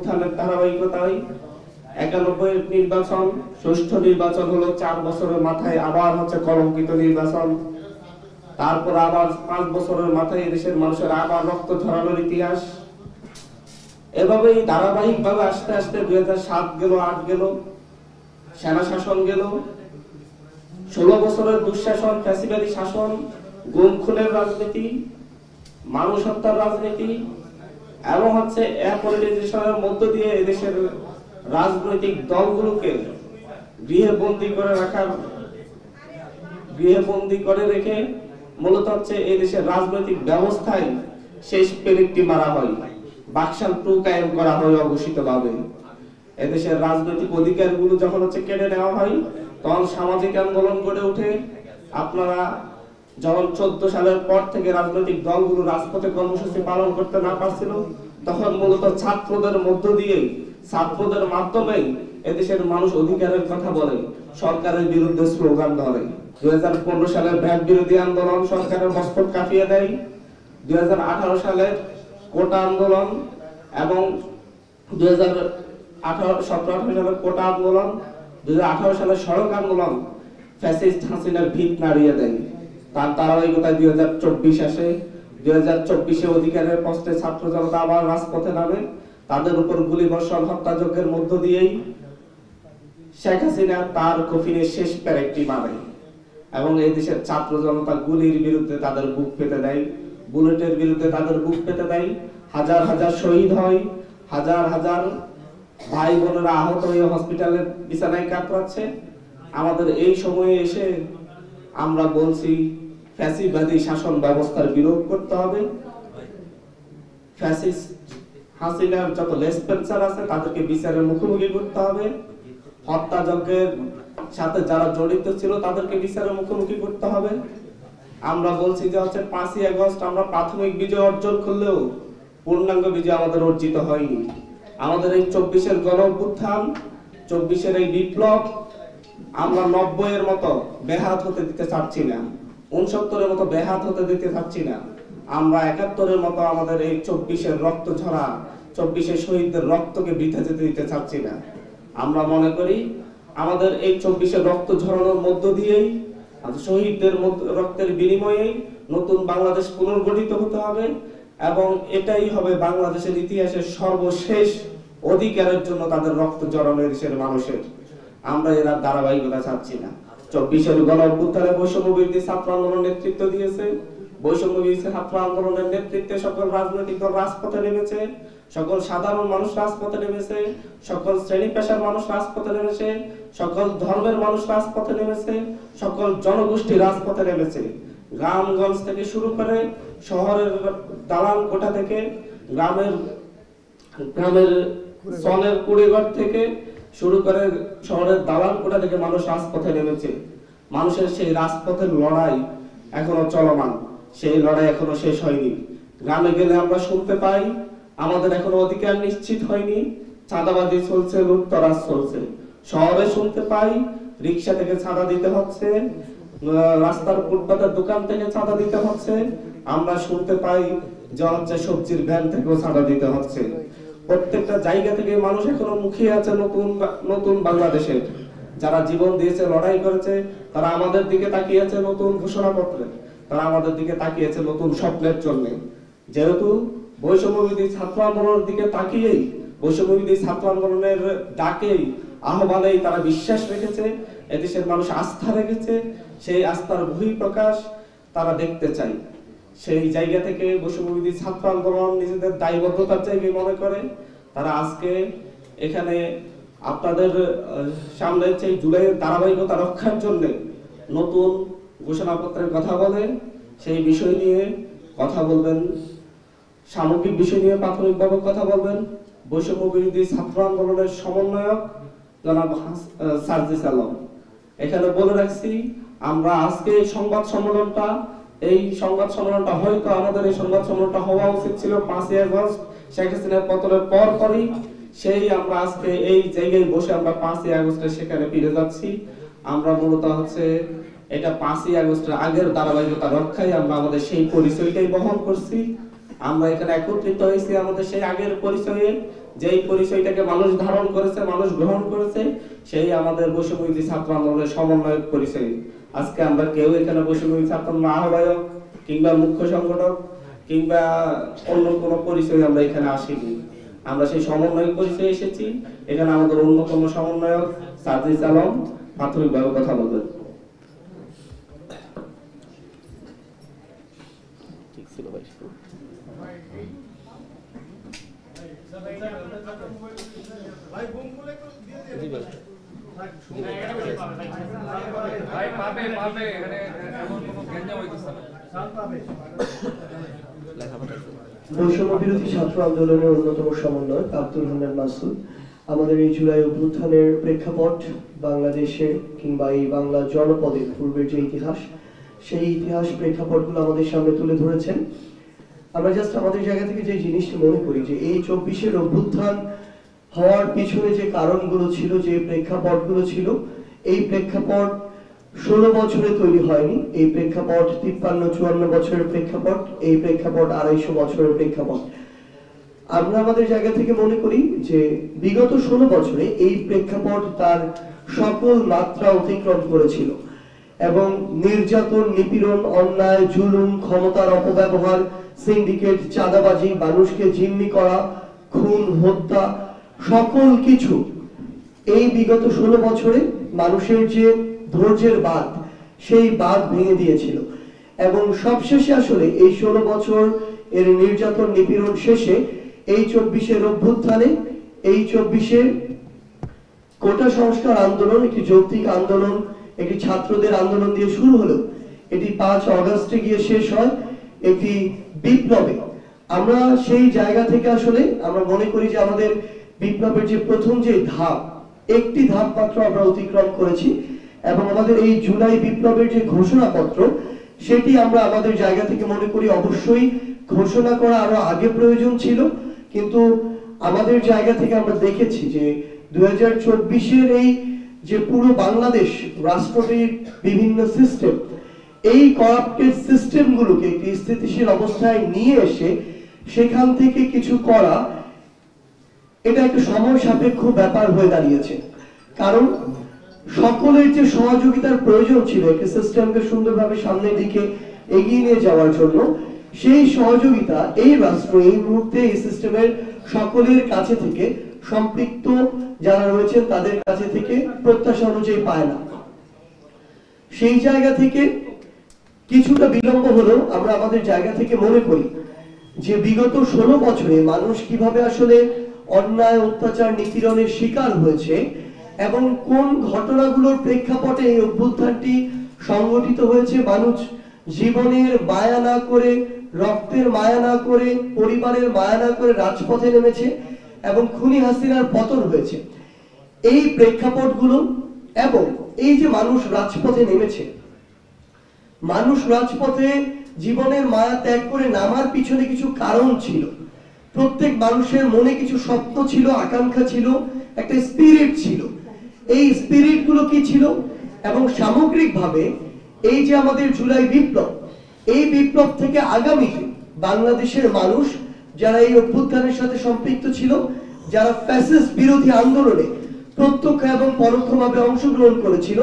অভ্যুত্থানের ধারাবাহিকতায় 91 নির্বাচন, সুষ্ঠু নির্বাচন হলো 4 বছরের মাথায়, আবার হচ্ছে কলঙ্কিত নির্বাচন, তারপর আবার 5 বছরের মাথায় এদেশের মানুষের আবার রক্ত ঝরানোর ইতিহাস। এভাবেই ধারাবাহিকভাবে আস্তে আস্তে 2007 গেল, 8 গেল, সেনা শাসন গেল, 16 বছরের দুঃশাসন, ফ্যাসিবাদী শাসন, গুম খুনের রাজনীতি, মানুষ হত্যার রাজনীতি এবং হচ্ছে অ্যাপলিটিশনের মধ্য দিয়ে এদেশের রাজনৈতিক দলগুলোকে গৃহবন্দী করে রেখে মূলত হচ্ছে এই দেশের রাজনৈতিক ব্যবস্থায় শেষ পেরেকটি মারা হয়, বাকশাল 2 কায়েম করা হয় অঘোষিতভাবে। এদেশের রাজনৈতিক অধিকারগুলো যখন হচ্ছে কেড়ে নেওয়া হয়, তখন সামাজিক আন্দোলন গড়ে ওঠে। আপনারা যখন 14 সালের পর থেকে রাজনৈতিক দলগুলো রাজপথে কর্মসূচি পালন করতে না পারছিল, তখন মূলত ছাত্রদের মধ্য দিয়ে, ছাত্রদের মাধ্যমে এদেশের মানুষ অধিকারের কথা বলে, সরকারের বিরুদ্ধে স্লোগান ধরে। 2015 সালের ভ্যাট বিরোধী আন্দোলন সরকারের মস্তক কাঁপিয়ে দেয়। 2018 সালের কোটা আন্দোলন এবং 2017 সালের কোটা আন্দোলন, 2018 সালের সড়ক আন্দোলন ফ্যাসিস্ট হাসিনার ভিত নাড়িয়ে দেয়। তার ধারাবাহিকতায় 2024 আসে। 2024-এ অধিকারের প্রশ্নে ছাত্র জনতা আবার রাজপথে নামে। তাদের উপর গুলিবর্ষণ, হত্যাযজ্ঞের মধ্য দিয়েই শেখ হাসিনা তার কফিনের শেষ পেরেকটি মারে এবং এই দেশের ছাত্র জনতা গুলির বিরুদ্ধে তাদের বুক পেতে দেয়, বুলেটের বিরুদ্ধে তাদের বুক পেতে দেয়। হাজার হাজার শহীদ হয়, হাজার হাজার ভাই বোনেরা আহত হয়ে হসপিটালের বিছানায় কাতরাচ্ছে। আমাদের এই সময়ে এসে আমরা বলছি ফ্যাসিবাদী শাসন ব্যবস্থার বিরোধ করতে হবে। ফ্যাসিস্ট হাসিনার যত লেসপেন্সার আছে তাদেরকে বিচারের মুখোমুখি করতে হবে। হত্যাযজ্ঞের সাথে যারা জড়িত ছিল তাদেরকে বিচারের মুখোমুখি করতে হবে। আমরা বলছি যে হচ্ছে 5ই আগস্ট আমরা প্রাথমিক বিজয় অর্জন করলেও পূর্ণাঙ্গ বিজয় আমাদের অর্জিত হয়নি। আমাদের এই 24-এর গণ অভ্যুত্থান, 24-এর এই বিপ্লব আমরা 90-এর মতো বেহাত হতে দিতে চাচ্ছি না, 69-এর মতো বেহাত হতে দিতে চাচ্ছি না। আমরা 71-এর মতো আমাদের এই 24-এর রক্ত ঝরা, 24-এর শহীদদের রক্তকে বৃথা যেতে দিতে চাচ্ছি না। আমরা মনে করি আমাদের এই 24-এর রক্ত ঝরানোর মধ্য দিয়েই, শহীদদের রক্তের বিনিময়ে নতুন বাংলাদেশ পুনর্গঠিত হতে হবে এবং এটাই হবে বাংলাদেশের ইতিহাসের সর্বশেষ অধিকারের জন্য তাদের রক্ত ঝরানো দেশের মানুষের। আমরা এরা ধারাবাহিকতা চাচ্ছি না। 24-এর গণ অভ্যুত্থানে বৈষম্য বিরোধী ছাত্র আন্দোলন নেতৃত্ব দিয়েছে। বৈষম্য বিরোধী ছাত্র আন্দোলনের নেতৃত্বে সকল রাজনৈতিক দল রাজপথে নেমেছে, সকল সাধারণ মানুষ রাজপথে নেমেছে, সকল শ্রেণী পেশার মানুষ রাজপথে নেমেছে, সকল ধর্মের মানুষ রাজপথে নেমেছে, সকল জনগোষ্ঠী রাজপথে নেমেছে। গ্রামগঞ্জ থেকে শুরু করে শহরের দালান কোঠা থেকে, গ্রামের সনের কুড়িঘর থেকে শুরু করে শহরের দালান কোঠা থেকে মানুষ রাজপথে নেমেছে। মানুষের সেই রাজপথের লড়াই এখনো চলমান, সেই লড়াই এখনো শেষ হয়নি। গ্রামে গেলে আমরা শুনতে পাই আমাদের এখনো অধিকার নিশ্চিত হয়নি, চাঁদাবাজি চলছে, লুটতরাজ চলছে। শহরে শুনতে পাই রিক্সা থেকে চাঁদা দিতে হচ্ছে, রাস্তার ফুটপাতের দোকান থেকে চাঁদা দিতে হচ্ছে। আমরা শুনতে পাই যে হচ্ছে সবজির ভ্যান থেকেও চাঁদা দিতে হচ্ছে। প্রত্যেকটা জায়গা থেকে মানুষ এখনো মুখিয়ে আছে নতুন বাংলাদেশের। যারা জীবন দিয়েছে, লড়াই করেছে, তারা আমাদের দিকে তাকিয়ে আছে নতুন ঘোষণাপত্রে, তারা আমাদের দিকে তাকিয়েছে নতুন স্বপ্নের জন্য। যেহেতু বৈষম্যবিরোধী ছাত্র আন্দোলনের দিকে তাকিয়েই, বৈষম্যবিরোধী ছাত্র আন্দোলনের ডাকেই, আহ্বানেই তারা বিশ্বাস রেখেছে, এদেশের মানুষ আস্থা রেখেছে, সেই আস্থার বহিঃপ্রকাশ তারা দেখতে চায়। সেই জায়গা থেকে বৈষম্যবিরোধী ছাত্র আন্দোলন নিজেদের দায়বদ্ধতার জায়গায় মনে করে তারা আজকে এখানে আপনাদের সামনে সেই জুলাইয়ের ধারাবাহিকতা রক্ষার জন্য নতুন ঘোষণাপত্রের কথা বলে, সেই বিষয় নিয়ে কথা বলবেন, সামগ্রিক বিষয় নিয়ে প্রাথমিকভাবে কথা বলবেন বৈষম্য বিরোধী ছাত্র আন্দোলনের সমন্বয়ক জনাব সার্জিস আলম। এখানে বলে রাখছি আমরা আজকে এই সংবাদ সম্মেলনটা হয়তো আমাদের এই সংবাদ সম্মেলনটা হওয়া উচিত ছিল 5ই আগস্ট শেখ হাসিনার পতনের পরই। সেই আমরা আজকে এই জায়গায় বসে আমরা 5ই আগস্টে সেখানে ফিরে যাচ্ছি। আমরা মূলত হচ্ছে এটা 5ই আগস্টের আগের ধারাবাহিকতা রক্ষায় আমরা আমাদের সেই পরিচয়টাই বহন করছি। আমরা এখানে একত্রিত হয়েছি আমাদের সেই আগের পরিচয়ে, যেই পরিচয়টাকে মানুষ ধারণ করেছে, মানুষ গ্রহণ করেছে, সেই আমাদের বৈষম্যবিরোধী ছাত্র আন্দোলনের সমন্বয়ক পরিচয়। আজকে আমরা কেউ এখানে বৈষম্যবিরোধী ছাত্র আহ্বায়ক কিংবা মুখ্য সংগঠক কিংবা অন্য কোনো পরিচয় আমরা এখানে আসিনি। আমরা সেই সমন্বয়ক পরিচয়ে এসেছি। এখানে আমাদের অন্যতম সমন্বয়ক সাজিদ আলম প্রাথমিকভাবে কথা বলবেন। ঠিক ছিল ভাই। বৈষম্য বিরোধী ছাত্র আন্দোলনের অন্যতম সমন্বয়ক আব্দুল হান্নান মাসুদ। আমাদের এই জুলাই অভ্যুত্থানের প্রেক্ষাপট, বাংলাদেশে কিংবা এই বাংলা জনপদের পূর্বের যে ইতিহাস, সেই ইতিহাস প্রেক্ষাপটগুলো আমাদের সামনে তুলে ধরেছেন। আমরা জাস্ট আমাদের জায়গা থেকে যে জিনিসটা মনে করি যে এই 24-এর অভ্যুত্থান হওয়ার পিছনে যে কারণগুলো ছিল, যে প্রেক্ষাপটগুলো ছিল, এই প্রেক্ষাপট 16 বছরে তৈরি হয়নি। এই প্রেক্ষাপট 53-54 বছরের প্রেক্ষাপট, এই প্রেক্ষাপট 250 বছরের প্রেক্ষাপট। আমরা আমাদের জায়গা থেকে মনে করি যে বিগত 16 বছরে এই প্রেক্ষাপট তার সকল মাত্রা অতিক্রম করেছিল এবং নির্যাতন, নিপীড়ন, অন্যায়, জুলুম, ক্ষমতার অপব্যবহার, সিন্ডিকেট, চাঁদাবাজি, মানুষকে জিম্মি করা, খুন, হত্যা, সকল কিছু এই বিগত 16 বছরে মানুষের যে ধৈর্যের বাঁধ, সেই বাঁধ ভেঙে দিয়েছিল। এবং সবশেষে আসলে এই 16 বছর এর নির্যাতন, নিপীড়ন শেষে এই 24-এর অভ্যুত্থানে, এই 24-এর কোটা সংস্কার আন্দোলন একটি যৌক্তিক আন্দোলন, একটি ছাত্রদের আন্দোলন দিয়ে শুরু হলো, এটি 5 আগস্টে গিয়ে শেষ হয় একটি বিপ্লবে। আমরা সেই জায়গা থেকে আসলে আমরা মনে করি যে আমাদের বিপ্লবের যে প্রথম যে ধাপ, একটি ধাপ মাত্র আমরা অতিক্রম করেছি এবং আমাদের এই জুলাই বিপ্লবের যে ঘোষণাপত্র, সেটি আমরা আমাদের জায়গা থেকে মনে করি অবশ্যই ঘোষণা করা আরো আগে প্রয়োজন ছিল। কিন্তু আমাদের জায়গা থেকে আমরা দেখেছি যে 2024-এর এই যে পুরো বাংলাদেশ রাষ্ট্রটির বিভিন্ন সিস্টেম, এই করাপ্টেড সিস্টেমগুলোকে একটি স্থিতিশীল অবস্থায় নিয়ে এসে সেখান থেকে কিছু করা, এটা একটা সময় সাপেক্ষ ব্যাপার হয়ে দাঁড়িয়েছে। কারণ সকলের যে সহযোগিতার প্রয়োজন ছিল একটা সিস্টেমকে সুন্দরভাবে সামনের দিকে এগিয়ে নিয়ে যাওয়ার জন্য, সেই সহযোগিতা এই রাষ্ট্র এই মুহূর্তে এই সিস্টেমের সকলের কাছে থেকে, সম্পৃক্ত যারা রয়েছেন তাদের কাছে থেকে প্রত্যাশা অনুযায়ী পায় না। সেই জায়গা থেকে কিছুটা বিলম্ব হলেও আমরা আমাদের জায়গা থেকে মনে করি যে বিগত 16 বছরে মানুষ কিভাবে আসলে অন্যায়, অত্যাচার, নিপীড়নের শিকার হয়েছে এবং কোন ঘটনাগুলোর প্রেক্ষাপটে এই অভ্যুত্থানটি সংগঠিত হয়েছে। মানুষ জীবনের মায়া না করে, রক্তের মায়া না করে, পরিবারের মায়া না করে রাজপথে নেমেছে এবং খুনি হাসিনার পতন হয়েছে। এই প্রেক্ষাপটগুলো এবং এই যে মানুষ রাজপথে নেমেছে, মানুষ রাজপথে জীবনের মায়া ত্যাগ করে নামার পিছনে কিছু কারণ ছিল। প্রত্যেক মানুষের মনে কিছু স্বপ্ন ছিল, আকাঙ্ক্ষা ছিল, একটা স্পিরিট ছিল। এই স্পিরিট গুলো কি ছিল এবং সামগ্রিকভাবে এই যে আমাদের জুলাই বিপ্লব, এই বিপ্লব থেকে আগামীতে বাংলাদেশের মানুষ যারা এই অভ্যুত্থানের সাথে সম্পৃক্ত ছিল, যারা ফ্যাসিস্ট বিরোধী আন্দোলনে প্রত্যক্ষ এবং পরোক্ষভাবে অংশগ্রহণ করেছিল,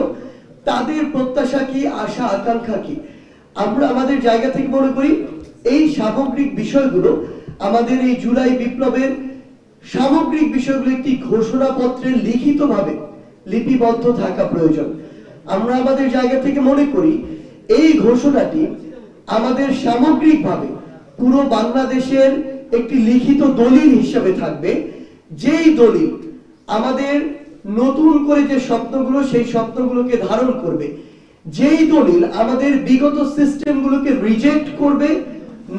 তাদের প্রত্যাশা কি, আশা, আকাঙ্ক্ষা কি। আমরা আমাদের জায়গা থেকে মনে করি এই সামগ্রিক বিষয়গুলো আমাদের এই জুলাই বিপ্লবের সামগ্রিক বিষয়গুলো একটি ঘোষণাপত্রে লিখিতভাবে লিপিবদ্ধ থাকা প্রয়োজন। আমরা আমাদের জায়গা থেকে মনে করি এই ঘোষণাটি আমাদের সামগ্রিকভাবে পুরো বাংলাদেশের একটি লিখিত দলিল হিসেবে থাকবে, যেই দলিল আমাদের নতুন করে যে স্বপ্নগুলো, সেই স্বপ্নগুলোকে ধারণ করবে, যেই দলিল আমাদের বিগত সিস্টেমগুলোকে রিজেক্ট করবে,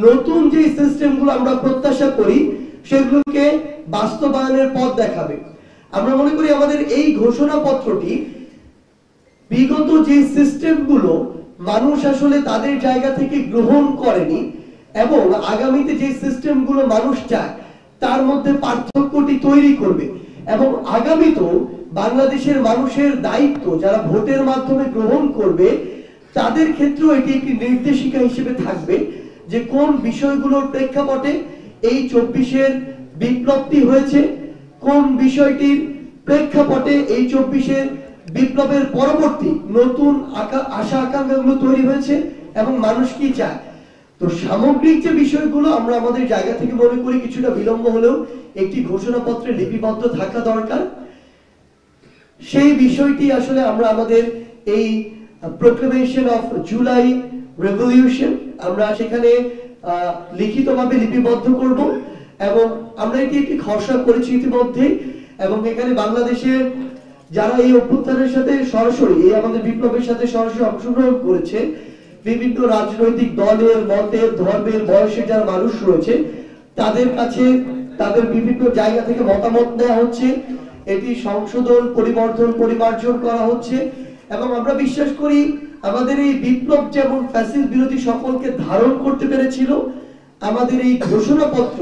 নতুন যে সিস্টেমগুলো আমরা প্রত্যাশা করি সেগুলোকে বাস্তবায়নের পথ দেখাবে। আমরা মনে করি আমাদের এই ঘোষণাপত্রটি বিগত যে সিস্টেমগুলো মানুষ আসলে তাদের জায়গা থেকে গ্রহণ করেনি এবং আগামীতে যে সিস্টেমগুলো মানুষ চায় তার মধ্যে পার্থক্যটি তৈরি করবে এবং আগামীতেও বাংলাদেশের মানুষের দায়িত্ব যারা ভোটের মাধ্যমে গ্রহণ করবে তাদের ক্ষেত্রেও এটি একটি নির্দেশিকা হিসেবে থাকবে যে কোন বিষয়গুলোর প্রেক্ষাপটে এই 24-এর বিপ্লবটি হয়েছে, কোন বিষয়টির প্রেক্ষাপটে এই 24-এর বিপ্লবের পরবর্তী নতুন আশা আকাঙ্ক্ষাগুলো তৈরি হয়েছে এবং মানুষ কি চায়। তো সামগ্রিক যে বিষয়গুলো আমরা আমাদের জায়গা থেকে মনে করি কিছুটা বিলম্ব হলেও একটি ঘোষণাপত্রে লিপিবদ্ধ থাকা দরকার। সেই বিষয়টি আসলে আমরা আমাদের এই প্রোক্লেমেশন অফ জুলাই রেভলিউশন আমরা সেখানে লিখিতভাবে লিপিবদ্ধ করব এবং আমরা এটি একটি খসড়া করেছি ইতিমধ্যে, এবং এখানে বাংলাদেশের যারা এই অভ্যুত্থানের সাথে সরাসরি এই আমাদের বিপ্লবের সাথে সরাসরি অংশগ্রহণ করেছে, বিভিন্ন রাজনৈতিক দলের, মতের, ধর্মের, বয়সের যারা মানুষ রয়েছে, তাদের কাছে তাদের বিভিন্ন জায়গা থেকে মতামত নেওয়া হচ্ছে, এটি সংশোধন, পরিবর্তন, পরিমার্জন করা হচ্ছে। এবং আমরা বিশ্বাস করি আমাদের এই বিপ্লব যেমন ফ্যাসিস্ট বিরোধী সকলকে ধারণ করতে পেরেছিল, আমাদের এই ঘোষণাপত্র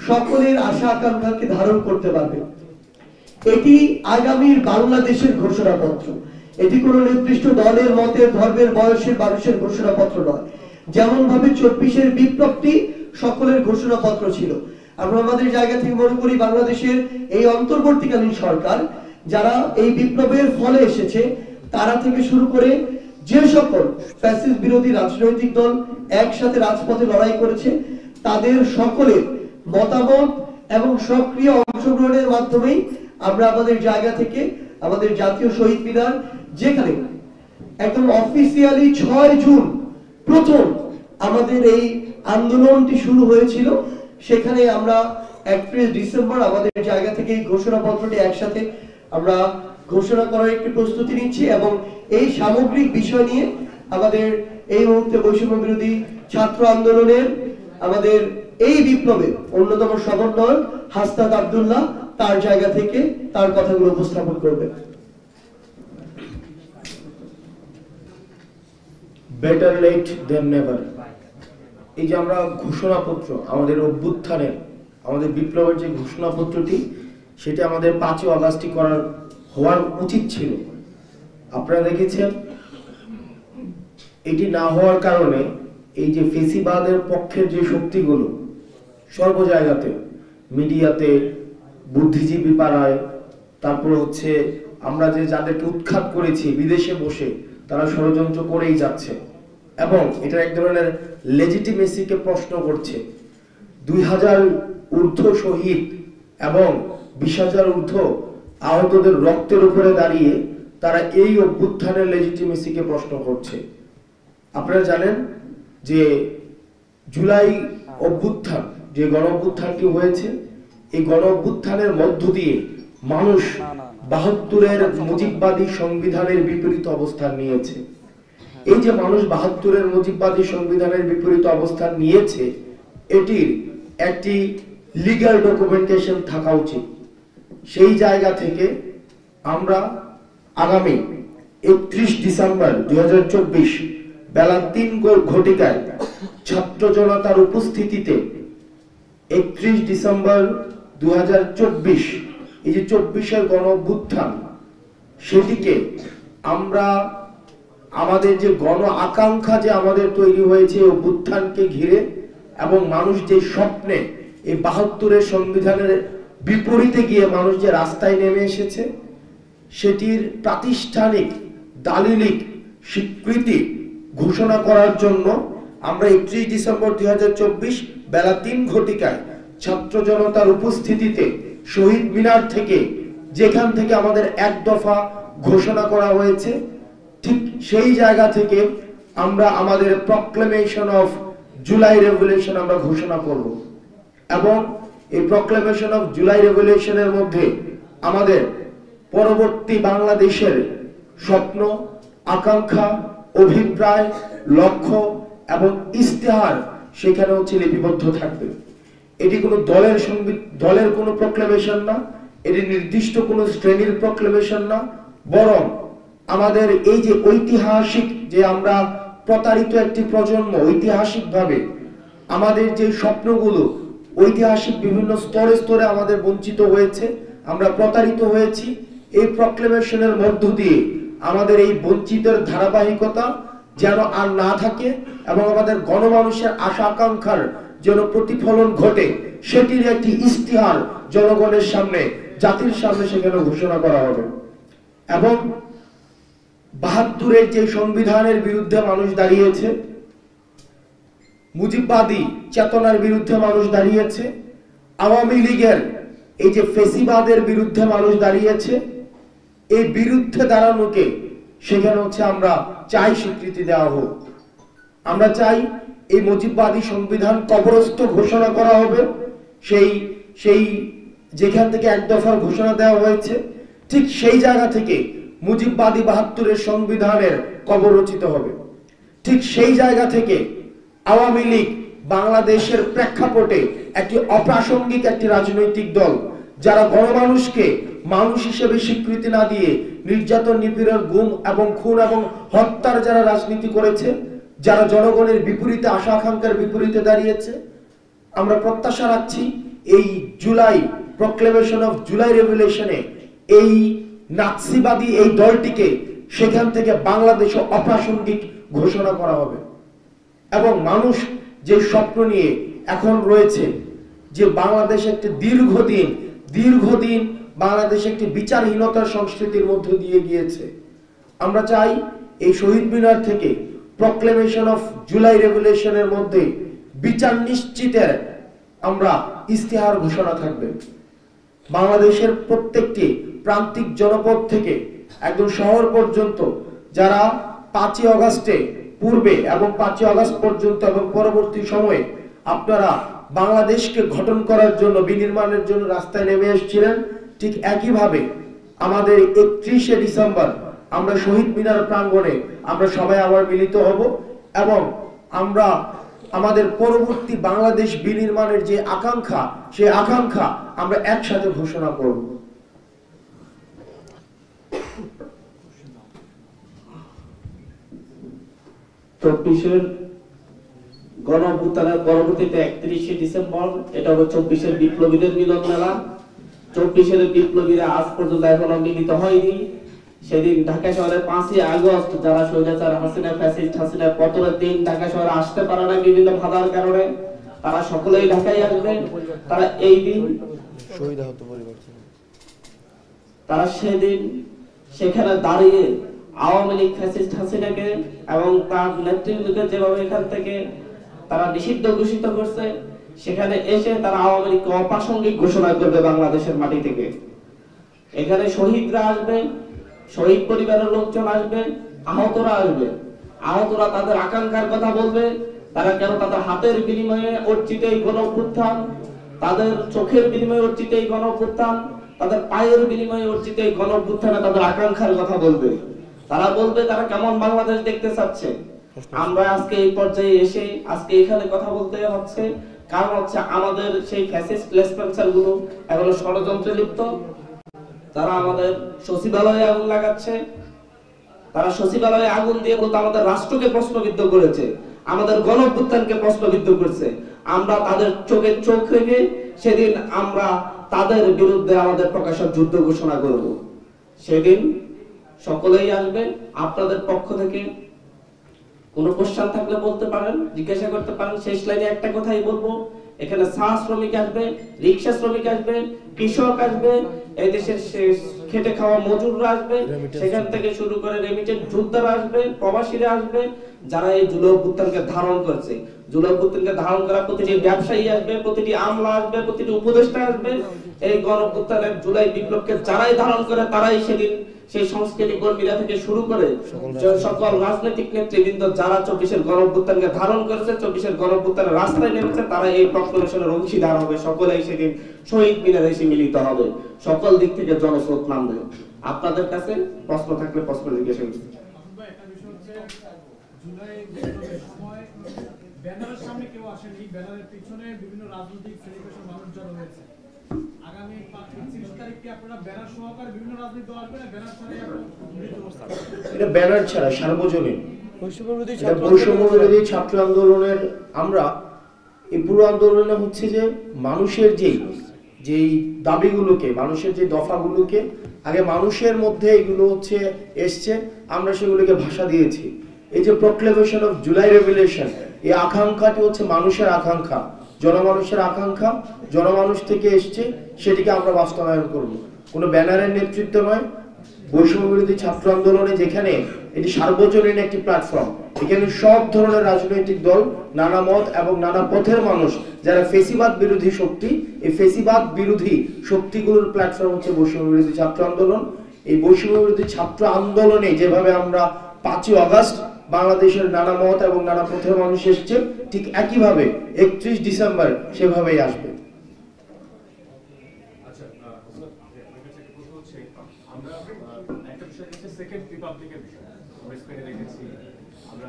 সকলের আশা আকাঙ্ক্ষাকে ধারণ করতে পারবে। এটি আগামীর বাংলাদেশের ঘোষণাপত্র, এটি কোনো নির্দিষ্ট দলের, মতের, ধর্মের, বয়সের মানুষের ঘোষণাপত্র নয়। যেমন ভাবে 24-এর বিপ্লবটি সকলের ঘোষণাপত্র ছিল, আমরা আমাদের জায়গা থেকে মনে করি বাংলাদেশের এই অন্তর্বর্তীকালীন সরকার যারা এই বিপ্লবের ফলে এসেছে, তারা থেকে শুরু করে যে সকল ফ্যাসিস্ট বিরোধী রাজনৈতিক দল একসাথে রাজপথে লড়াই করেছে, তাদের সকলের মতামত এবং সক্রিয় অংশগ্রহণের মাধ্যমেই আমরা আমাদের জায়গা থেকে আমাদের জাতীয় শহীদ মিনার, যেখানে একদম অফিসিয়ালি 6 জুন প্রথম আমাদের এই আন্দোলনটি শুরু হয়েছিল, সেখানে আমরা 31 ডিসেম্বর আমাদের জায়গা থেকে এই ঘোষণাপত্রটি একসাথে আমরা ঘোষণা করার একটি প্রস্তুতি নিচ্ছি। এবং এই সামগ্রিক বিষয় নিয়ে আমাদের এই মুহূর্তে বৈষম্য বিরোধী ছাত্র আন্দোলনের আমাদের এই বিপ্লবের অন্যতম সমন্বয়ক হাসনাত আব্দুল্লাহ তার জায়গা থেকে তার কথাগুলো উপস্থাপন করবে। বেটার লেট দেন নেভার। এই যে আমরা ঘোষণাপত্র, আমাদের অভ্যুত্থানের, আমাদের বিপ্লবের যে ঘোষণাপত্রটি, সেটা আমাদের 5 আগস্টই হওয়ার উচিত ছিল। আপনারা দেখেছেন এটি না হওয়ার কারণে এই যে ফেসিবাদের পক্ষের যে শক্তিগুলো সর্ব জায়গাতে, মিডিয়াতে, বুদ্ধিজীবী পাড়ায়, তারপর হচ্ছে আমরা যে যাদেরকে উৎখাত করেছি বিদেশে বসে, তারা ষড়যন্ত্র করেই যাচ্ছে এবং এটা এক ধরনের লেজিটিমেসিকে প্রশ্ন করছে। 2000 ঊর্ধ্ব শহীদ এবং 20,000 ঊর্ধ্ব আহতদের রক্তের উপরে দাঁড়িয়ে তারা এই অভ্যুত্থানের লেজিটিমেসিকে প্রশ্ন করছে। আপনারা জানেন যে জুলাই অভ্যুত্থান, যে গণ অভ্যুত্থানটি হয়েছে, এই গণ অভ্যুত্থানের মধ্য দিয়ে মানুষ 72-এর মুজিববাদী সংবিধানের বিপরীত অবস্থান নিয়েছে। এই যে মানুষ 72-এর মুজিববাদী সংবিধানের বিপরীত অবস্থান নিয়েছে, এটির একটি লিগ্যাল ডকুমেন্টেশন থাকা উচিত। সেই জায়গা থেকে আমরা আগামী 31 ডিসেম্বর 2024 বেলা 3 ঘটিকায় ছাত্র জনতার উপস্থিতিতে 31 ডিসেম্বর 2024 এই যে 24-এর গণ অভ্যুত্থান, সেটিকে আমরা আমাদের যে গণ আকাঙ্ক্ষা যে আমাদের তৈরি হয়েছে অভ্যুত্থানকে ঘিরে, এবং মানুষ যে স্বপ্নে এই 72-এর সংবিধানের বিপরীতে গিয়ে মানুষ যে রাস্তায় নেমে এসেছে, সেটির প্রাতিষ্ঠানিক দালিলিক স্বীকৃতি ঘোষণা করার জন্য আমরা 31 ডিসেম্বর 2024 বেলা 3 ঘটিকায় ছাত্র জনতার উপস্থিতিতে শহীদ মিনার থেকে, যেখান থেকে আমাদের এক দফা ঘোষণা করা হয়েছে, ঠিক সেই জায়গা থেকে আমরা আমাদের প্রক্লেমেশন অফ জুলাই রেভলিউশন আমরা ঘোষণা করব। এবং এই প্রক্লেমেশন অফ জুলাই রেভলিউশনের মধ্যে আমাদের পরবর্তী বাংলাদেশের স্বপ্ন, আকাঙ্ক্ষা, অভিপ্রায়, লক্ষ্য এবং ইস্তেহার সেখানে হচ্ছে লিপিবদ্ধ থাকবে। এটি কোনো দলের কোনো প্রক্লেমেশন না, এটি নির্দিষ্ট কোনো শ্রেণীর প্রক্লেমেশন না, বরং আমাদের এই যে ঐতিহাসিক, যে আমরা প্রতারিত একটি প্রজন্ম, ঐতিহাসিকভাবে আমাদের যে স্বপ্নগুলো ঐতিহাসিক বিভিন্ন স্তরে স্তরে আমাদের বঞ্চিত হয়েছে, আমরা প্রতারিত হয়েছি, এই প্রক্লেমেশনের মধ্য দিয়ে আমাদের এই বঞ্চিতের ধারাবাহিকতা যেন আর না থাকে এবং আমাদের গণমানুষের আশা আকাঙ্ক্ষার যেন প্রতিফলন ঘটে, সেটির একটি ইশতিহার জনগণের সামনে, জাতির সামনে সেখানে ঘোষণা করা হবে। এবং ৭২-এর যে সংবিধানের বিরুদ্ধে মানুষ দাঁড়িয়েছে, মুজিববাদী চেতনার বিরুদ্ধে মানুষ দাঁড়িয়েছে, আওয়ামী লীগের এই যে ফেসিবাদের বিরুদ্ধে মানুষ দাঁড়িয়েছে, এই বিরুদ্ধে দাঁড়ানোকে সেখানে হচ্ছে আমরা চাই স্বীকৃতি দেওয়া হোক। আমরা চাই এই মুজিববাদী সংবিধান কবরস্থ ঘোষণা করা হবে। সেই যেখান থেকে এক দফার ঘোষণা দেওয়া হয়েছে, ঠিক সেই জায়গা থেকে মুজিববাদী ৭২-এর সংবিধানের কবর রচিত হবে। ঠিক সেই জায়গা থেকে আওয়ামী লীগ বাংলাদেশের প্রেক্ষাপটে একটি অপ্রাসঙ্গিক একটি রাজনৈতিক দল, যারা গণমানুষকে মানুষ হিসেবে স্বীকৃতি না দিয়ে নির্যাতন, নিপীড়ন, গুম এবং খুন এবং হত্যার যারা রাজনীতি করেছে, যারা জনগণের বিপরীতে, আশা আকাঙ্ক্ষার বিপরীতে দাঁড়িয়েছে, আমরা প্রত্যাশা রাখছি এই জুলাই প্রক্লেমেশন অফ জুলাই রেভলিউশনে এই নাৎসিবাদী এই দলটিকে সেখান থেকে বাংলাদেশে অপ্রাসঙ্গিক ঘোষণা করা হবে। এবং মানুষ যে স্বপ্ন নিয়ে এখন রয়েছে যে বাংলাদেশ একটি দীর্ঘদিন বাংলাদেশ একটি বিচারহীনতার সংস্কৃতির মধ্য দিয়ে গিয়েছে, আমরা চাই এই শহীদ মিনার থেকে প্রক্লেমেশন অফ জুলাই রেভলিউশনের মধ্যে বিচার নিশ্চিতের আমরা ইশতেহার ঘোষণা থাকবে। বাংলাদেশের প্রত্যেকটি প্রান্তিক জনপদ থেকে একদম শহর পর্যন্ত যারা ৫ই আগস্টে পূর্বে এবং ৫ই আগস্ট পর্যন্ত এবং পরবর্তী সময়ে আপনারা বাংলাদেশকে গঠন করার জন্য, বিনির্মাণের জন্য রাস্তায় নেমে এসেছিলেন, ঠিক একইভাবে আমাদের ৩১শে ডিসেম্বর আমরা শহীদ মিনার প্রাঙ্গণে আমরা সবাই আবার মিলিত হব এবং আমরা আমাদের পরবর্তী বাংলাদেশ বিনির্মাণের যে আকাঙ্ক্ষা, সেই আকাঙ্ক্ষা আমরা একসাথে ঘোষণা করব। চব্বিশের গণঅভ্যুত্থানের পরবর্তীতে ৩১শে ডিসেম্বর, এটা হলো ২৪-এর বিপ্লবীদের মিলন মেলা। ২৪-এর বিপ্লবীরা আজ পর্যন্ত এখনো মিলিত হয়নি। সেদিন ঢাকা শহরে ৫ই আগস্ট যারা স্বৈরাচার হাসিনা, ফ্যাসিস্ট হাসিনার পতনের দিন ঢাকা শহরে আসতে পারে না বিভিন্ন বাধার কারণে, তারা সকলেই ঢাকায় আসবে। তারা এই দিন শহীদ আহত পরিবার, তারা সেদিন সেখানে দাঁড়িয়ে আওয়ামী লীগ, ফ্যাসিস্ট হাসিনাকে এবং তার নেতৃত্বকে যেভাবে এখান থেকে তারা নিষিদ্ধ ঘোষিত করছে, সেখানে এসে তারা আওয়ামী লীগকে অপ্রাসঙ্গিক ঘোষণা করবে বাংলাদেশের মাটি থেকে। এখানে শহীদরা আসবে, শহীদ পরিবারের লোকজন আসবে, আহতরা আসবে। আহতরা তাদের আকাঙ্ক্ষার কথা বলবে, তারা কেন তাদের হাতের বিনিময়ে অর্জিত এই গণঅভ্যুত্থান, তাদের চোখের বিনিময়ে অর্জিত এই গণঅভ্যুত্থান, তাদের পায়ের বিনিময়ে অর্জিত এই গণঅভ্যুত্থানে তাদের আকাঙ্ক্ষার কথা বলবে। তারা বলবে তারা কেমন বাংলাদেশ দেখতে চাচ্ছে। আমরা আজকে এই পর্যায়ে এসে আজকে এখানে কথা বলতে হচ্ছে, কারণ হচ্ছে আমাদের সেই ফ্যাসিস্ট লেসপেন্সার গুলো এখনো ষড়যন্ত্রে লিপ্ত। তারা আমাদের সচিবালয়ে আগুন লাগাচ্ছে, তারা সচিবালয়ে আগুন দিয়ে বলতে আমাদের রাষ্ট্রকে প্রশ্নবিদ্ধ করেছে, আমাদের গণঅভ্যুত্থানকে প্রশ্নবিদ্ধ করছে। আমরা তাদের চোখে চোখ রেখে সেদিন আমরা তাদের বিরুদ্ধে আমাদের প্রকাশ্যে যুদ্ধ ঘোষণা করব। সেদিন সকলেই আসবেন। আপনাদের পক্ষ থেকে কোনো কোশ্চেন থাকলে বলতে পারেন, জিজ্ঞাসা করতে পারেন। শেষ লাইনে একটা কথাই বলবো, এখানে চা শ্রমিক আসবে, রিক্সা শ্রমিক আসবে, কৃষক আসবে, এই দেশের খেটে খাওয়া মজুররা আসবে, সেখান থেকে শুরু করে রেমিটেন্স যোদ্ধারা আসবে, প্রবাসীরা আসবে, যারা এই জুলাই অভ্যুত্থানকে ধারণ করছে। জুলাই অভ্যুত্থানকে ধারণ করা প্রতিটি ব্যবসায়ী আসবে, প্রতিটি আমলা আসবে, প্রতিটি উপদেষ্টা আসবে। এই গণঅভ্যুত্থানের জুলাই বিপ্লবকে যারাই ধারণ করে তারাই সেদিন সেই সংস্কৃতি কর্মীরা থেকে শুরু করে সকল রাজনৈতিক নেতৃবৃন্দ যারা ২৪-এর গণঅভ্যুত্থানকে ধারণ করেছে, ২৪-এর গণঅভ্যুত্থানের রাস্তায় নেমেছে, তারা এই প্রক্লেমেশনের অংশীদার হবে। সকলেই সেদিন শহীদ মিনারে এসে মিলিত হবে, সকল দিক থেকে জনস্রোত নামবে। আপনাদের কাছে প্রশ্ন থাকলে প্রশ্ন জিজ্ঞাসা করতে। ব্যানারের সামনে কেউ আসেনি, ব্যানারের পিছনে বিভিন্ন রাজনৈতিক সেলিব্রেশন মানুষ জড়ো হয়েছে। আগামী ৩০ তারিখে আপনারা ব্যানার সহকারে বিভিন্ন রাজনৈতিক দল আসবে না, ব্যানার ছাড়াই এটা ব্যানার ছাড়া সার্বজনীন বৈষম্যবিরোধী ছাত্র আন্দোলনের আমরা এই পুরো আন্দোলনে হচ্ছে যে মানুষের যেই দাবিগুলোকে, মানুষের যে দফাগুলোকে আগে মানুষের মধ্যে এগুলো হচ্ছে এসছে, আমরা সেগুলোকে ভাষা দিয়েছি এই যে প্রক্লেমেশন অফ জুলাই রেভলিউশন, এই আকাঙ্ক্ষাটি হচ্ছে মানুষের আকাঙ্ক্ষা, জনমানুষের আকাঙ্ক্ষা, জনমানুষ থেকে এসছে, সেটিকে আমরা বাস্তবায়ন করব। কোনো ব্যানারের নেতৃত্ব নয়, বৈষম্য বিরোধী ছাত্র আন্দোলনে যেখানে এটি সার্বজনীন একটি প্ল্যাটফর্ম, এখানে সব ধরনের রাজনৈতিক দল, নানা মত এবং নানা পথের মানুষ যারা ফেসিবাদ বিরোধী শক্তি, এই ফেসিবাদ বিরোধী শক্তিগুলোর প্ল্যাটফর্ম হচ্ছে বৈষম্য বিরোধী ছাত্র আন্দোলন। এই বৈষম্য বিরোধী ছাত্র আন্দোলনে যেভাবে আমরা 5ই আগস্ট বাংলাদেশের নানা মত এবং নানা পথের মানুষ এসছে, ঠিক একইভাবে 31 ডিসেম্বর সেভাবেই আসবে। আচ্ছা, আপনার কাছে একটা প্রশ্ন হচ্ছে, আমরা একটা বিষয় হচ্ছে সেকেন্ড রিপাবলিকের বিষয় আমরা স্ক্রিনে দেখেছি, আমরা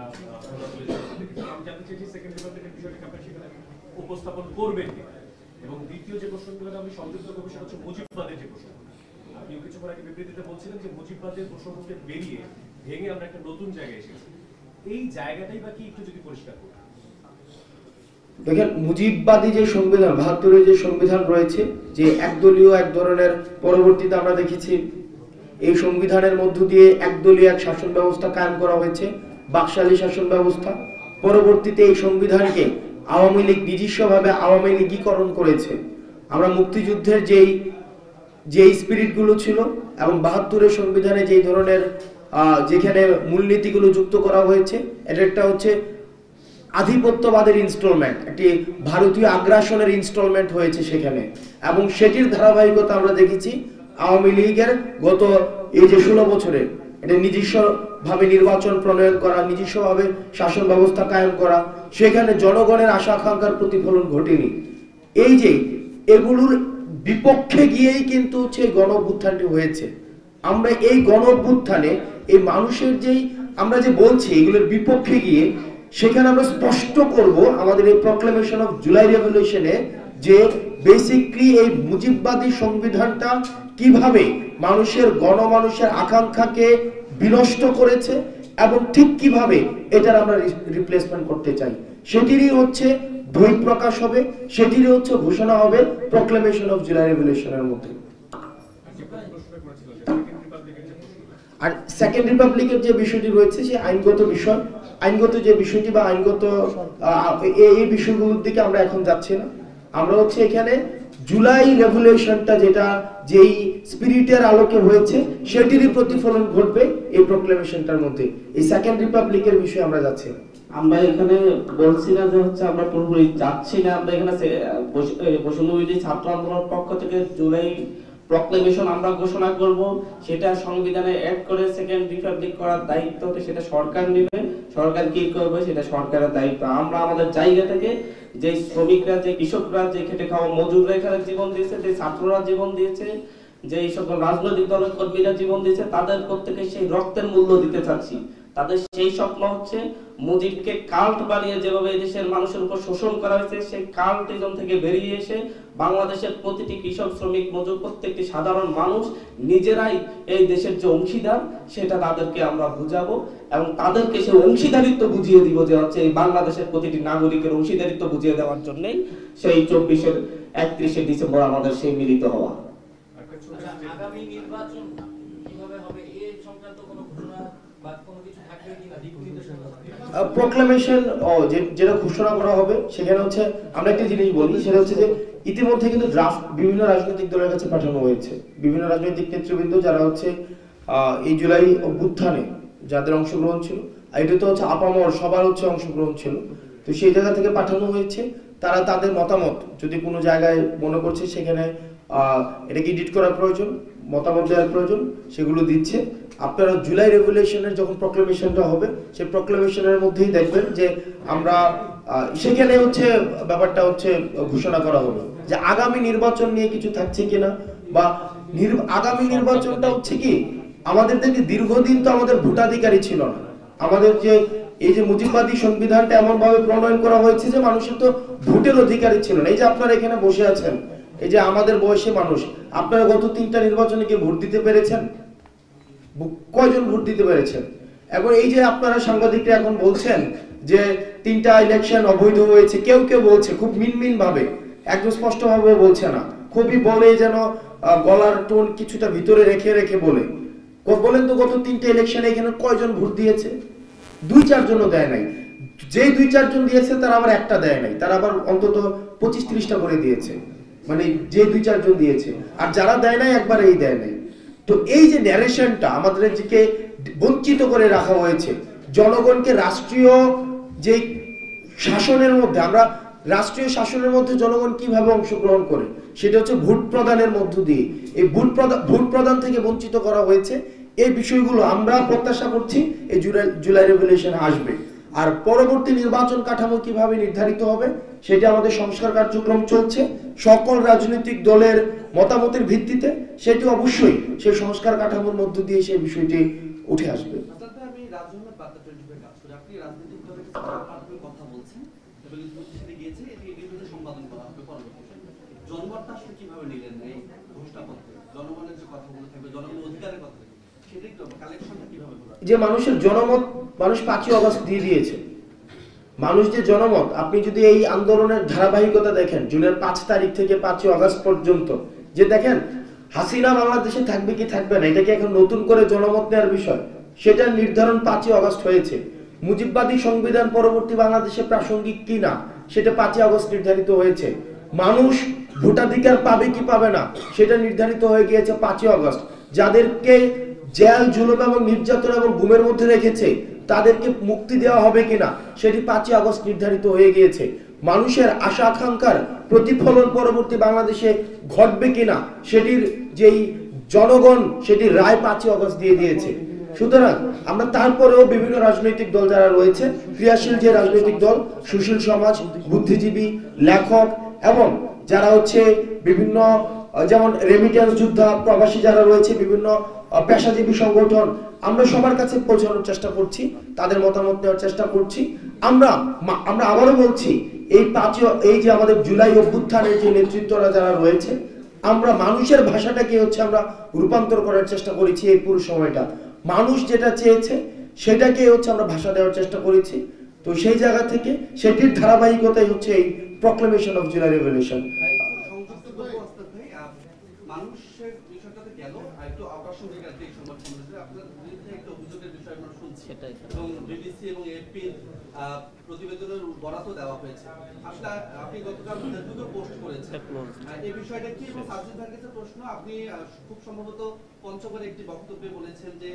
আমি জানতে চাইছি সেকেন্ড রিপাবলিকের বিষয়টাকে আপনারা সেখানে উপস্থাপন করবেন কিনা, এবং দ্বিতীয় যে প্রশ্নগুলো আমি সংযুক্ত করবো সেটা হচ্ছে মুজিববাদের যে প্রশ্ন। আপনিও কিছুক্ষণ আগে বিবৃতিতে বলছিলেন যে মুজিববাদের প্রসঙ্গকে বেরিয়ে ভেঙে আমরা একটা নতুন জায়গায় এসেছি, এই জায়গাটাই বা কি একটু যদি পরিষ্কার করি। দেখেন, মুজিববাদী যে সংবিধান, ৭২-এর যে সংবিধান রয়েছে, যে একদলীয় এক ধরনের, পরবর্তীতে আমরা দেখেছি এই সংবিধানের মধ্য দিয়ে একদলীয় এক শাসন ব্যবস্থা কায়েম করা হয়েছে, বাকশালী শাসন ব্যবস্থা। পরবর্তীতে এই সংবিধানকে আওয়ামী লীগ নিজস্বভাবে আওয়ামী লীগীকরণ করেছে। আমরা মুক্তিযুদ্ধের যেই স্পিরিটগুলো ছিল এবং ৭২-এর সংবিধানে যেই ধরনের যেখানে মূলনীতিগুলো যুক্ত করা হয়েছে, এটা একটা হচ্ছে আধিপত্যবাদের ইনস্টলমেন্ট, একটি ভারতীয় আগ্রাসনের ইনস্টলমেন্ট হয়েছে সেখানে, এবং সেটির ধারাবাহিকতা আমরা দেখেছি আওয়ামী লীগের গত এই যে 16 বছরে এটা নিজস্বভাবে নির্বাচন প্রণয়ন করা, নিজস্বভাবে শাসন ব্যবস্থা কায়েম করা, সেখানে জনগণের আশা আকাঙ্ক্ষার প্রতিফলন ঘটেনি। এই যে এগুলোর বিপক্ষে গিয়েই কিন্তু হচ্ছে গণ অভ্যুত্থানটি হয়েছে। আমরা এই গণ অভ্যুত্থানে এই মানুষের যেই আমরা যে বলছি এগুলোর বিপক্ষে গিয়ে সেখানে আমরা স্পষ্ট করব আমাদের এই প্রক্লেমেশন অফ জুলাই রেভলিউশনে যে বেসিক্যালি এই মুজিববাদী সংবিধানটা কিভাবে গণমানুষের আকাঙ্ক্ষাকে বিনষ্ট করেছে এবং ঠিক কিভাবে এটার আমরা রিপ্লেসমেন্ট করতে চাই, সেটিরই হচ্ছে বই প্রকাশ হবে, সেটিরই হচ্ছে ঘোষণা হবে প্রক্লেমেশন অফ জুলাই রেভলিউশনের মধ্যে। আর সেকেন্ড রিপাবলিকের যে বিষয়টি রয়েছে সে আইনগত বিষয়, আইনগত যে বিষয়টি বা আইনগত এই বিষয়গুলোর দিকে আমরা এখন যাচ্ছি না। আমরা হচ্ছে এখানে জুলাই রেভলিউশনটা যেটা যেই স্পিরিটের আলোকে হয়েছে সেটিরই প্রতিফলন ঘটবে এই প্রক্লেমেশনটার মধ্যে। এই সেকেন্ড রিপাবলিকের বিষয়ে আমরা যাচ্ছি না। আমরা এখানে বলছি না যে হচ্ছে আমরা পুরোপুরি যাচ্ছি না, আমরা এখানে বৈষম্য বিরোধী ছাত্র আন্দোলনের পক্ষ থেকে জুলাই প্রক্লেমেশন আমরা ঘোষণা করব, সেটা সংবিধানে অ্যাড করে সেকেন্ড রিপাবলিক করার দায়িত্ব সেটা সরকার নেবে। সরকার কি করবে সেটা সরকারের দায়িত্ব। আমরা আমাদের জায়গা থেকে যে শ্রমিকরা, যে কৃষকরা, যে খেটে খাওয়া মজুররা এখানে জীবন দিয়েছে, যে ছাত্ররা জীবন দিয়েছে, যে এই সকল রাজনৈতিক দলের কর্মীরা জীবন দিয়েছে, তাদের প্রত্যেকে সেই রক্তের মূল্য দিতে চাচ্ছি। তাদের সেই স্বপ্ন হচ্ছে মুজিবকে কাল্ট বানিয়ে যেভাবে এই দেশের মানুষের উপর শোষণ করা হয়েছে, সেই কাল্টিজম থেকে বেরিয়ে এসে বাংলাদেশের প্রতিটি কৃষক, শ্রমিক, মজুর, প্রত্যেকটি সাধারণ মানুষ নিজেরাই এই দেশের যে অংশীদার সেটা তাদেরকে আমরা বুঝাবো এবং তাদেরকে সেই অংশীদারিত্ব বুঝিয়ে দিব যে হচ্ছে এই বাংলাদেশের প্রতিটি নাগরিকের অংশীদারিত্ব বুঝিয়ে দেওয়ার জন্যই সেই 31শে ডিসেম্বর আমাদের সেই মিলিত হওয়া। আগামী নির্বাচন কিভাবে হবে এই সংক্রান্ত কোনো ঘোষণা বা কোনো কিছু থাকবে কিনা দিক নির্দেশনা? প্রক্লেমেশন যেটা ঘোষণা করা হবে সেখানে হচ্ছে আমরা একটা জিনিস বলি, সেটা হচ্ছে যে ইতিমধ্যে কিন্তু ড্রাফট বিভিন্ন রাজনৈতিক দলের কাছে পাঠানো হয়েছে। বিভিন্ন রাজনৈতিক নেতৃবৃন্দ যারা হচ্ছে এই জুলাই অভ্যুত্থানে যাদের অংশগ্রহণ ছিল, এটা তো হচ্ছে আপামর সবার হচ্ছে অংশগ্রহণ ছিল, তো সেই জায়গা থেকে পাঠানো হয়েছে। তারা তাদের মতামত যদি কোনো জায়গায় মনে করছে সেখানে এটাকে এডিট করার প্রয়োজন, মতামত দেওয়ার প্রয়োজন, সেগুলো দিচ্ছে। আপনারা জুলাই রেভলিউশনের যখন প্রক্লেমেশনটা হবে সেই প্রক্লেমেশনের মধ্যেই দেখবেন যে আমরা সেখানে হচ্ছে ব্যাপারটা হচ্ছে ঘোষণা করা হবে যে আগামী নির্বাচন নিয়ে কিছু থাকছে কিনা, বা আগামী নির্বাচনটা হচ্ছে কি আমাদের দেখে দীর্ঘদিন তো আমাদের ভোটাধিকারী ছিল না। আমাদের যে এই যে মুজিববাদী সংবিধানটা এমন ভাবে প্রণয়ন করা হয়েছে যে মানুষের তো ভোটের অধিকারী ছিল না। এই যে আপনারা এখানে বসে আছেন, এই যে আমাদের বয়সী মানুষ, আপনারা গত 3টা নির্বাচনে কি ভোট দিতে পেরেছেন? কয়জন ভোট দিতে পেরেছেন? এখন এই যে আপনারা সাংবাদিকরা এখন বলছেন যে 3টা ইলেকশন অবৈধ হয়েছে, কেউ কেউ বলছে খুব মিনমিন ভাবে, একদম স্পষ্ট ভাবে বলছে না, খুবই বলে যেন গলার টোন কিছুটা ভিতরে রেখে রেখে বলেন তো গত 3টা ইলেকশনে এখানে কয়জন ভোট দিয়েছে? 2-4 জনও দেয় নাই। যে 2-4 জন দিয়েছে তারা আবার একটা দেয় নাই, তারা আবার অন্তত 25-30টা করে দিয়েছে, মানে যে 2-4 জন দিয়েছে। আর যারা দেয় নাই একবার এই দেয় নাই। তো এই যে ন্যারেশনটা আমাদেরকে বঞ্চিত করে রাখা হয়েছে, জনগণকে রাষ্ট্রীয় যে শাসনের মধ্যে, আমরা রাষ্ট্রীয় শাসনের মধ্যে জনগণ কিভাবে অংশগ্রহণ করে সেটা হচ্ছে ভোট প্রদানের মধ্য দিয়ে। এই ভোট প্রদান থেকে বঞ্চিত করা হয়েছে। এই বিষয়গুলো আমরা প্রত্যাশা করছি এই জুলাই রেভলিউশন আসবে। আর পরবর্তী নির্বাচন কাঠামো কিভাবে নির্ধারিত হবে সেটা আমাদের সংস্কার কার্যক্রম চলছে সকল রাজনৈতিক দলের মতামতের ভিত্তিতে। সেটি অবশ্যই সেই সংস্কার কাঠামোর মধ্য দিয়ে সেই বিষয়টি উঠে আসবে। আমি রাজনৈতিক বার্তা তৈরি কাজ করি, আপনি রাজনৈতিক দলের কথা বলছেন এবং সাথে গিয়েছে, এটি নির্বাচন সম্পাদন করা হবে পরবর্তীতে। জনমতটা আসলে কিভাবে নিলেন এই ঘোষণাপত্রে? জনগণের যে কথাগুলো থাকবে, জনগণের অধিকারের কথা থাকবে, সেটাই কালেকশনটা কিভাবে করা? যে মানুষের জনমত মানুষ 5ই আগস্ট দিয়ে দিয়েছে। মানুষ যে জনমত, আপনি যদি এই আন্দোলনের ধারাবাহিকতা দেখেন জুনের 5 তারিখ থেকে 5ই আগস্ট পর্যন্ত, যে দেখেন হাসিনা বাংলাদেশে থাকবে কি থাকবে না, এটা কি এখন নতুন করে জনমত নেওয়ার বিষয়? সেটার নির্ধারণ 5ই আগস্ট হয়েছে। মুজিববাদী সংবিধান পরবর্তী বাংলাদেশে প্রাসঙ্গিক কি না সেটা 5ই আগস্ট নির্ধারিত হয়েছে। মানুষ ভোটাধিকার পাবে কি পাবে না সেটা নির্ধারিত হয়ে গিয়েছে 5ই আগস্ট। যাদেরকে জেল, জুলুম এবং নির্যাতন এবং গুমের মধ্যে রেখেছে তাদেরকে মুক্তি দেওয়া হবে কিনা সেটি 5ই আগস্ট নির্ধারিত হয়ে গিয়েছে। মানুষের আশা আকাঙ্ক্ষার প্রতিফলন পরবর্তী বাংলাদেশে ঘটবে কিনা সেটির যেই জনগণ সেটির রায় 5ই আগস্ট দিয়ে দিয়েছে। সুতরাং আমরা তারপরেও বিভিন্ন রাজনৈতিক দল যারা রয়েছে, ক্রিয়াশীল যে রাজনৈতিক দল, সুশীল সমাজ, বুদ্ধিজীবী, লেখক এবং যারা হচ্ছে বিভিন্ন যেমন রেমিটেন্স যোদ্ধা, প্রবাসী যারা রয়েছে, বিভিন্ন পেশাজীবী সংগঠন, আমরা সবার কাছে পৌঁছানোর চেষ্টা করছি, তাদের মতামত নেওয়ার চেষ্টা করছি। আমরা আবারও বলছি, এই যে আমাদের জুলাই অভ্যুত্থানের যে নেতৃত্বরা যারা রয়েছে, আমরা মানুষের ভাষাটাকে হচ্ছে আমরা রূপান্তর করার চেষ্টা করেছি। এই পুরো সময়টা মানুষ যেটা চেয়েছে সেটাকে হচ্ছে আমরা ভাষা দেওয়ার চেষ্টা করেছি। তো সেই জায়গা থেকে সেটির ধারাবাহিকতাই হচ্ছে এই প্রক্লেমেশন অফ জুলাই রেভলিউশন। মানুষের বিষয়টাতে গেল আর একটু আকর্ষণ এই সংবাদ সম্মেলনে আপনার বিরুদ্ধে একটা অভিযোগের বিষয় আমরা শুনছি এবং বিবিসি এবং এপির প্রতিবেদনের বরাতও দেওয়া হয়েছে। আসলে আপনি গতকাল দুটো পোস্ট করেছেন, এই বিষয়টা কি? এবং সার্জিস ভাইয়ের কাছে প্রশ্ন, আপনি খুব সম্ভবত পঞ্চগড়ে একটি বক্তব্যে বলেছেন যে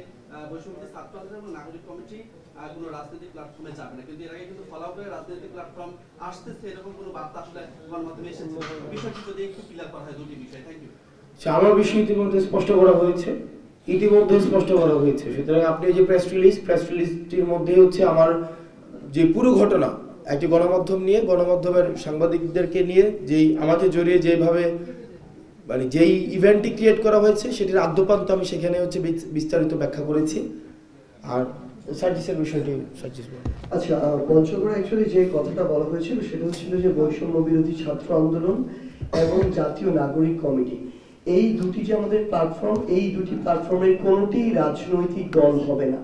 বৈষম্য ছাত্র আন্দোলন এবং নাগরিক কমিটি কোনো রাজনৈতিক প্ল্যাটফর্মে যাবে না, কিন্তু এর আগে কিন্তু ফলো করে রাজনৈতিক প্ল্যাটফর্ম আসতেছে, এরকম কোনো বার্তা আসলে গণমাধ্যমে এসেছে। বিষয়টি যদি একটু ক্লিয়ার করা হয়, দুটি বিষয়। Thank you. আমার বিষয় ইতিমধ্যে স্পষ্ট করা হয়েছে, সুতরাং আপনি যে প্রেস রিলিজটির মধ্যে হচ্ছে আমার যে পুরো ঘটনা একটি গণমাধ্যম নিয়ে, গণমাধ্যমের সাংবাদিকদেরকে নিয়ে যেই আমাকে জড়িয়ে যেভাবে মানে যেই ইভেন্টটি ক্রিয়েট করা হয়েছে সেটির আদ্যপান্ত আমি সেখানে হচ্ছে বিস্তারিত ব্যাখ্যা করেছি। আর সার্জিসের বিষয়টি সার্জিস বলেন। আচ্ছা, পঞ্চগড়ে অ্যাকচুয়ালি যে কথাটা বলা হয়েছিল সেটা হচ্ছিল যে বৈষম্য বিরোধী ছাত্র আন্দোলন এবং জাতীয় নাগরিক কমিটি, এই দুটি যে আমাদের প্ল্যাটফর্ম, এই দুটি প্ল্যাটফর্মের কোনোটি রাজনৈতিক দল হবে না।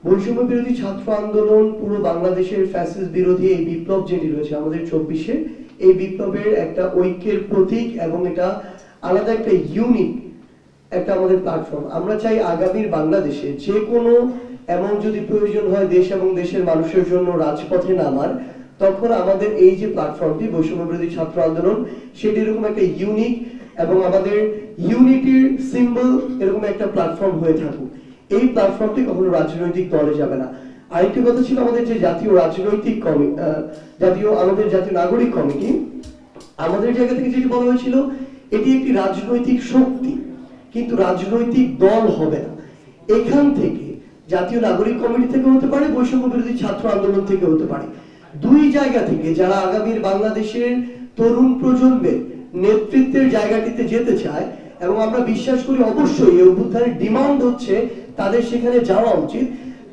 বৈষম্য বিরোধী ছাত্র আন্দোলন পুরো বাংলাদেশের ফ্যাসিস্ট বিরোধী এই বিপ্লব যেটি রয়েছে আমাদের 24-এ, এই বিপ্লবের একটা ঐক্যের প্রতীক এবং এটা আলাদা একটা ইউনিক একটা আমাদের প্ল্যাটফর্ম। আমরা চাই আগামীর বাংলাদেশে যে কোনো এমন যদি প্রয়োজন হয় দেশ এবং দেশের মানুষের জন্য রাজপথে নামার, তখন আমাদের এই যে প্ল্যাটফর্মটি বৈষম্য বিরোধী ছাত্র আন্দোলন সেটি এরকম একটা ইউনিক এবং আমাদের ইউনিটির সিম্বল এরকম একটা প্ল্যাটফর্ম হয়ে থাকুক। এই প্ল্যাটফর্মটি কখনো রাজনৈতিক দলে যাবে না। আরেকটি কথা ছিল আমাদের যে জাতীয় রাজনৈতিক আমাদের জাতীয় নাগরিক কমিটি, আমাদের জায়গা থেকে যেটি বলা হয়েছিল এটি একটি রাজনৈতিক শক্তি, কিন্তু রাজনৈতিক দল হবে না। এখান থেকে জাতীয় নাগরিক কমিটি থেকে হতে পারে, বৈষম্য বিরোধী ছাত্র আন্দোলন থেকে হতে পারে, দুই জায়গা থেকে যারা আগামীর বাংলাদেশের তরুণ প্রজন্মের নেতৃত্বের জায়গাটিতে যেতে চায়, এবং আমরা বিশ্বাস করি অবশ্যই এই অভ্যুত্থানের ডিমান্ড হচ্ছে তাদের সেখানে যাওয়া উচিত,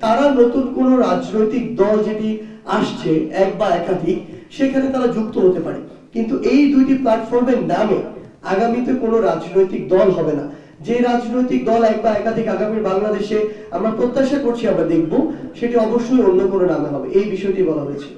তারা নতুন কোন রাজনৈতিক দল যেটি আসছে এক বা একাধিক সেখানে তারা যুক্ত হতে পারে, কিন্তু এই দুইটি প্ল্যাটফর্মের নামে আগামীতে কোনো রাজনৈতিক দল হবে না। যে রাজনৈতিক দল এক বা একাধিক আগামীর বাংলাদেশে আমরা প্রত্যাশা করছি আমরা দেখব, সেটি অবশ্যই অন্য কোনো নামে হবে, এই বিষয়টি বলা হয়েছে।